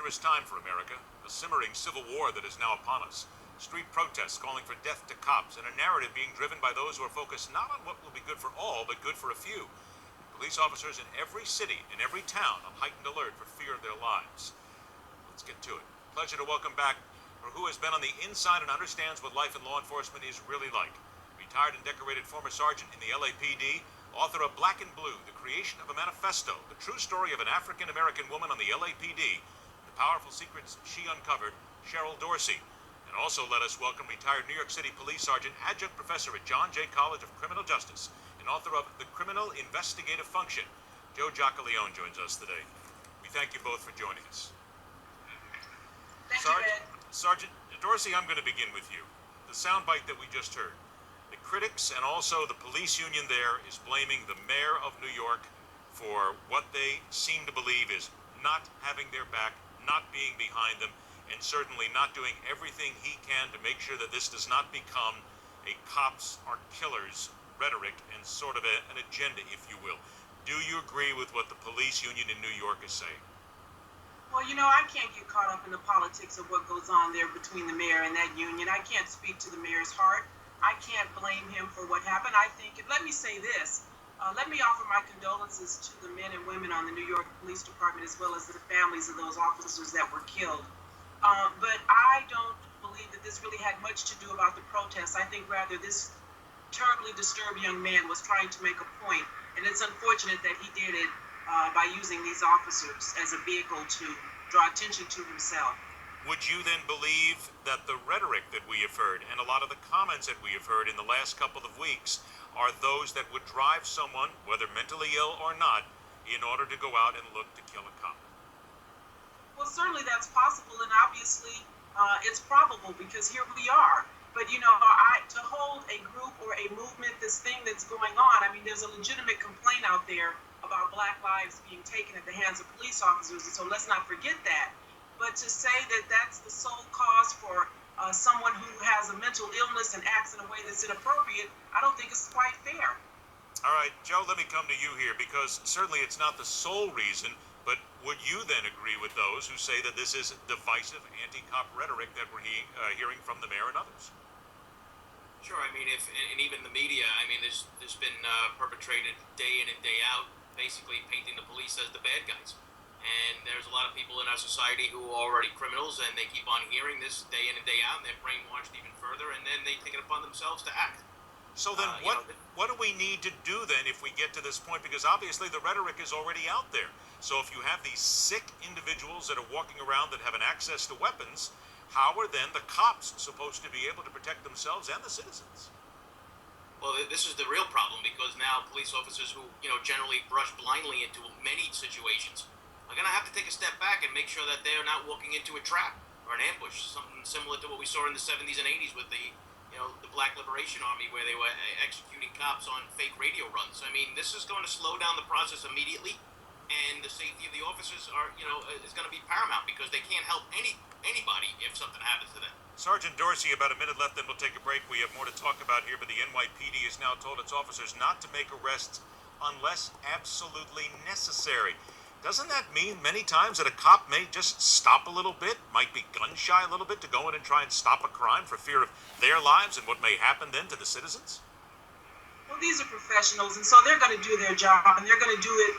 dangerous time for America, a simmering civil war that is now upon us, street protests calling for death to cops, and a narrative being driven by those who are focused not on what will be good for all, but good for a few. Police officers in every city, in every town, on heightened alert for fear of their lives. Let's get to it. Pleasure to welcome back who has been on the inside and understands what life in law enforcement is really like. Retired and decorated former sergeant in the LAPD, author of Black and Blue, the creation of a manifesto, the true story of an African-American woman on the LAPD, the powerful secrets she uncovered, Cheryl Dorsey. And also let us welcome retired New York City Police Sergeant, adjunct professor at John Jay College of Criminal Justice, and author of The Criminal Investigative Function. Joe Giacaleone joins us today. We thank you both for joining us. Sergeant Dorsey, I'm going to begin with you. The soundbite that we just heard. The critics and also the police union there is blaming the mayor of New York for what they seem to believe is not having their back, not being behind them, and certainly not doing everything he can to make sure that this does not become a cops are killers rhetoric and sort of an agenda, if you will. Do you agree with what the police union in New York is saying? Well, you know, I can't get caught up in the politics of what goes on there between the mayor and that union. I can't speak to the mayor's heart. I can't blame him for what happened. I think, and let me say this, let me offer my condolences to the men and women on the New York Police Department as well as the families of those officers that were killed. But I don't believe that this really had much to do about the protests. I think rather this terribly disturbed young man was trying to make a point, and it's unfortunate that he did it by using these officers as a vehicle to draw attention to himself. Would you then believe that the rhetoric that we have heard and a lot of the comments that we have heard in the last couple of weeks are those that would drive someone, whether mentally ill or not, in order to go out and look to kill a cop? Well, certainly that's possible, and obviously it's probable because here we are. But, you know, to hold a group or a movement, this thing that's going on, I mean, there's a legitimate complaint out there about Black lives being taken at the hands of police officers, and so let's not forget that. But to say that that's the sole cause for someone who has a mental illness and acts in a way that's inappropriate, I don't think it's quite fair. All right, Joe, let me come to you here, because certainly it's not the sole reason, but would you then agree with those who say that this is divisive anti-cop rhetoric that we're hearing from the mayor and others? Sure. I mean, and even the media, I mean, there's been perpetrated day in and day out, basically painting the police as the bad guys. And there's a lot of people in our society who are already criminals, and they keep on hearing this day in and day out, and they're brainwashed even further, and then they take it upon themselves to act. So then what do we need to do then if we get to this point? Because obviously the rhetoric is already out there. So if you have these sick individuals that are walking around that have an access to weapons, how are then the cops supposed to be able to protect themselves and the citizens? Well, this is the real problem, because now police officers who, you know, generally brush blindly into many situations are going to have to take a step back and make sure that they're not walking into a trap or an ambush, something similar to what we saw in the 70s and 80s with the Black Liberation Army, where they were executing cops on fake radio runs. I mean, this is going to slow down the process immediately, and the safety of the officers is going to be paramount, because they can't help anybody if something happens to them. Sergeant Dorsey, about a minute left, then we'll take a break. We have more to talk about here, but the NYPD has now told its officers not to make arrests unless absolutely necessary. Doesn't that mean many times that a cop may just stop a little bit, might be gun-shy a little bit to go in and try and stop a crime for fear of their lives and what may happen then to the citizens? Well, these are professionals, and so they're going to do their job, and they're going to do it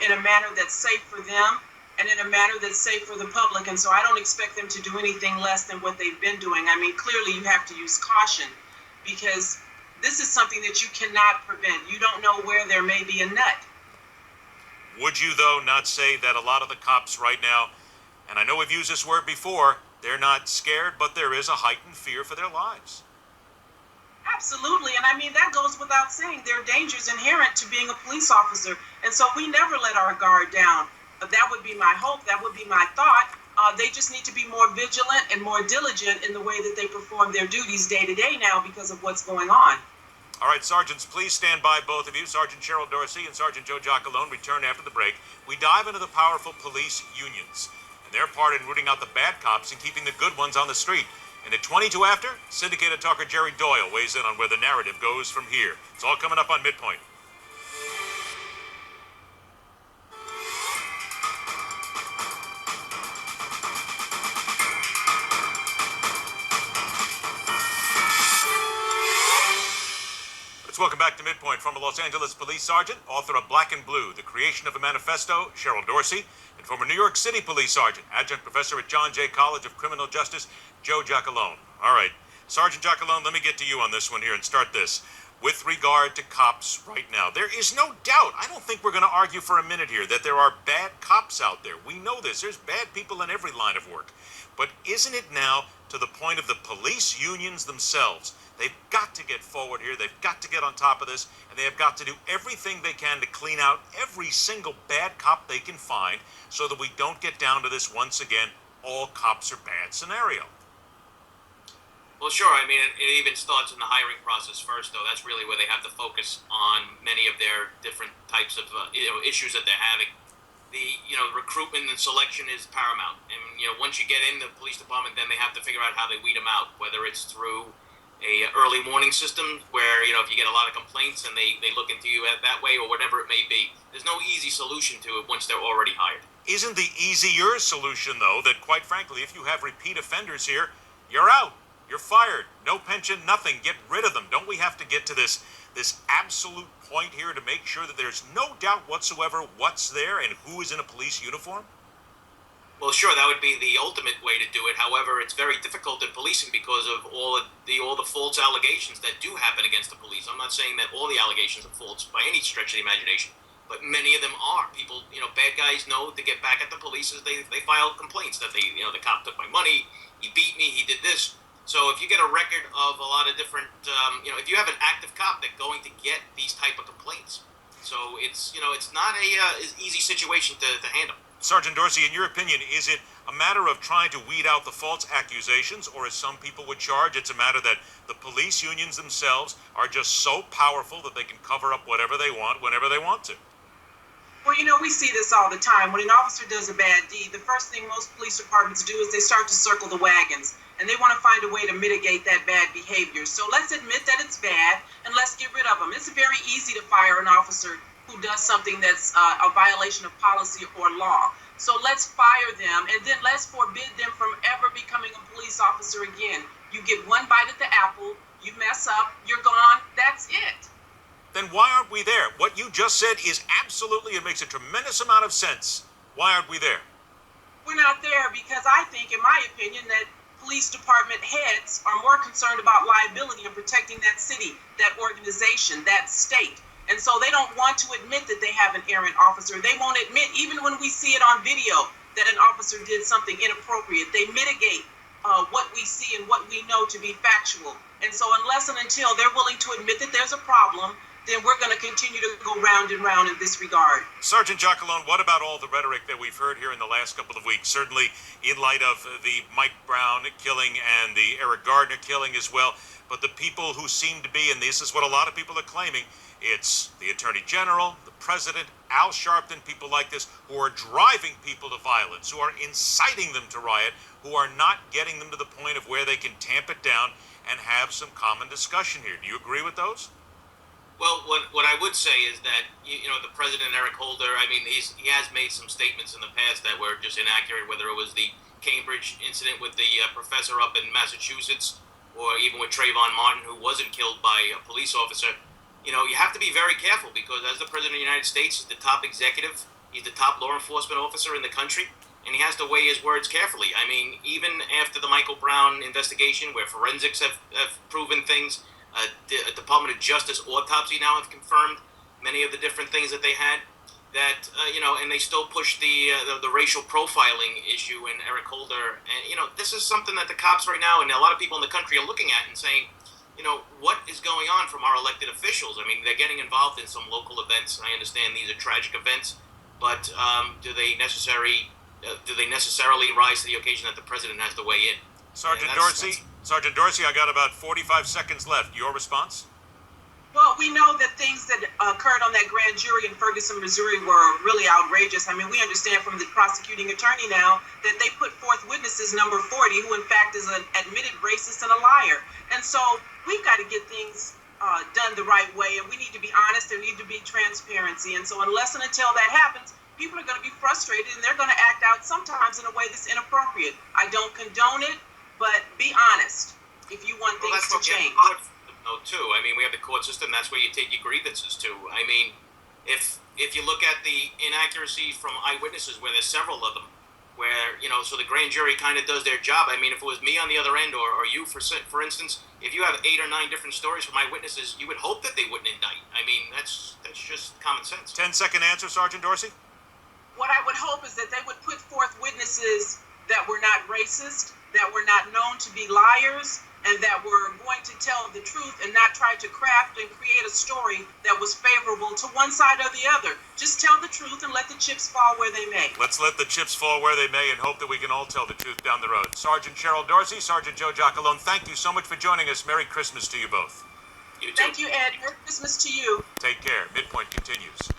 in a manner that's safe for them and in a manner that's safe for the public. And so I don't expect them to do anything less than what they've been doing. I mean, clearly you have to use caution, because this is something that you cannot prevent. You don't know where there may be a nut. Would you, though, not say that a lot of the cops right now, and I know we've used this word before, they're not scared, but there is a heightened fear for their lives? Absolutely, and I mean, that goes without saying. There are dangers inherent to being a police officer, and so we never let our guard down. That would be my hope, that would be my thought. They just need to be more vigilant and more diligent in the way that they perform their duties day to day now because of what's going on. All right, Sergeants, please stand by, both of you. Sergeant Cheryl Dorsey and Sergeant Joe Giacaleone return after the break. We dive into the powerful police unions and their part in rooting out the bad cops and keeping the good ones on the street. And at 22 after, syndicated talker Jerry Doyle weighs in on where the narrative goes from here. It's all coming up on MidPoint. Let's welcome back to Midpoint former Los Angeles Police Sergeant, author of Black and Blue, The Creation of a Manifesto, Cheryl Dorsey, and former New York City Police Sergeant, adjunct professor at John Jay College of Criminal Justice, Joe Giacalone. All right, Sergeant Giacalone, let me get to you on this one here and start this. With regard to cops right now, there is no doubt, I don't think we're going to argue for a minute here, that there are bad cops out there. We know this. There's bad people in every line of work. But isn't it now to the point of the police unions themselves? They've got to get forward here. They've got to get on top of this, and they have got to do everything they can to clean out every single bad cop they can find so that we don't get down to this once again, all cops are bad scenario. Well, sure. I mean, it even starts in the hiring process first, though. That's really where they have to focus on many of their different types of issues that they're having. The recruitment and selection is paramount, and once you get in the police department, then they have to figure out how they weed them out, whether it's through a early warning system where if you get a lot of complaints and they look into you that way, or whatever it may be. There's no easy solution to it once they're already hired. Isn't the easier solution, though, that quite frankly, if you have repeat offenders here, you're out. You're fired. No pension, nothing. Get rid of them. Don't we have to get to this absolute point here to make sure that there's no doubt whatsoever what's there and who is in a police uniform? Well, sure, that would be the ultimate way to do it. However, it's very difficult in policing because of all the false allegations that do happen against the police. I'm not saying that all the allegations are false by any stretch of the imagination, but many of them are. People, bad guys know to get back at the police is they file complaints that the cop took my money, he beat me, he did this. So if you get a record of a lot of different, if you have an active cop, they're going to get these type of complaints. So it's not a easy situation to handle. Sergeant Dorsey, in your opinion, is it a matter of trying to weed out the false accusations, or as some people would charge, it's a matter that the police unions themselves are just so powerful that they can cover up whatever they want whenever they want to? Well, we see this all the time. When an officer does a bad deed, the first thing most police departments do is they start to circle the wagons, and they want to find a way to mitigate that bad behavior. So let's admit that it's bad, and let's get rid of them. It's very easy to fire an officer who does something that's a violation of policy or law. So let's fire them, and then let's forbid them from ever becoming a police officer again. You get one bite at the apple, you mess up, you're gone, that's it. Then why aren't we there? What you just said is absolutely, it makes a tremendous amount of sense. Why aren't we there? We're not there because I think, in my opinion, that police department heads are more concerned about liability and protecting that city, that organization, that state. And so they don't want to admit that they have an errant officer. They won't admit, even when we see it on video, that an officer did something inappropriate. They mitigate what we see and what we know to be factual. And so unless and until they're willing to admit that there's a problem, then we're going to continue to go round and round in this regard. Sergeant Giacalone, what about all the rhetoric that we've heard here in the last couple of weeks? Certainly in light of the Mike Brown killing and the Eric Gardner killing as well. But the people who seem to be, and this is what a lot of people are claiming, it's the Attorney General, the President, Al Sharpton, people like this, who are driving people to violence, who are inciting them to riot, who are not getting them to the point of where they can tamp it down and have some common discussion here. Do you agree with those? Well, what I would say is that the president, Eric Holder, I mean, he has made some statements in the past that were just inaccurate, whether it was the Cambridge incident with the professor up in Massachusetts, or even with Trayvon Martin, who wasn't killed by a police officer. You have to be very careful because as the president of the United States, he's the top executive, he's the top law enforcement officer in the country, and he has to weigh his words carefully. I mean, even after the Michael Brown investigation, where forensics have proven things, the Department of Justice autopsy now have confirmed many of the different things that they had, that and they still push the racial profiling issue in Eric Holder, and this is something that the cops right now and a lot of people in the country are looking at and saying, what is going on from our elected officials? I mean, they're getting involved in some local events. I understand these are tragic events, but do they necessarily rise to the occasion that the president has to weigh in? Sergeant Dorsey, I got about 45 seconds left. Your response? Well, we know that things that occurred on that grand jury in Ferguson, Missouri were really outrageous. I mean, we understand from the prosecuting attorney now that they put forth witnesses number 40, who in fact is an admitted racist and a liar. And so we've got to get things done the right way, and we need to be honest, there need to be transparency. And so unless and until that happens, people are going to be frustrated, and they're going to act out sometimes in a way that's inappropriate. I don't condone it, but be honest if you want things to change. know, too. I mean, we have the court system. That's where you take your grievances to. I mean, if you look at the inaccuracies from eyewitnesses, where there's several of them, where, so the grand jury kind of does their job. I mean, if it was me on the other end, or you, for instance, if you have 8 or 9 different stories from eyewitnesses, you would hope that they wouldn't indict. I mean, that's just common sense. 10-second answer, Sergeant Dorsey. What I would hope is that they would put forth witnesses that were not racist, that were not known to be liars, and that were going to tell the truth and not try to craft and create a story that was favorable to one side or the other. Just tell the truth and let the chips fall where they may. Let's let the chips fall where they may and hope that we can all tell the truth down the road. Sergeant Cheryl Dorsey, Sergeant Joe Giacalone, thank you so much for joining us. Merry Christmas to you both. You too. Thank you, Ed. Merry Christmas to you. Take care. MidPoint continues.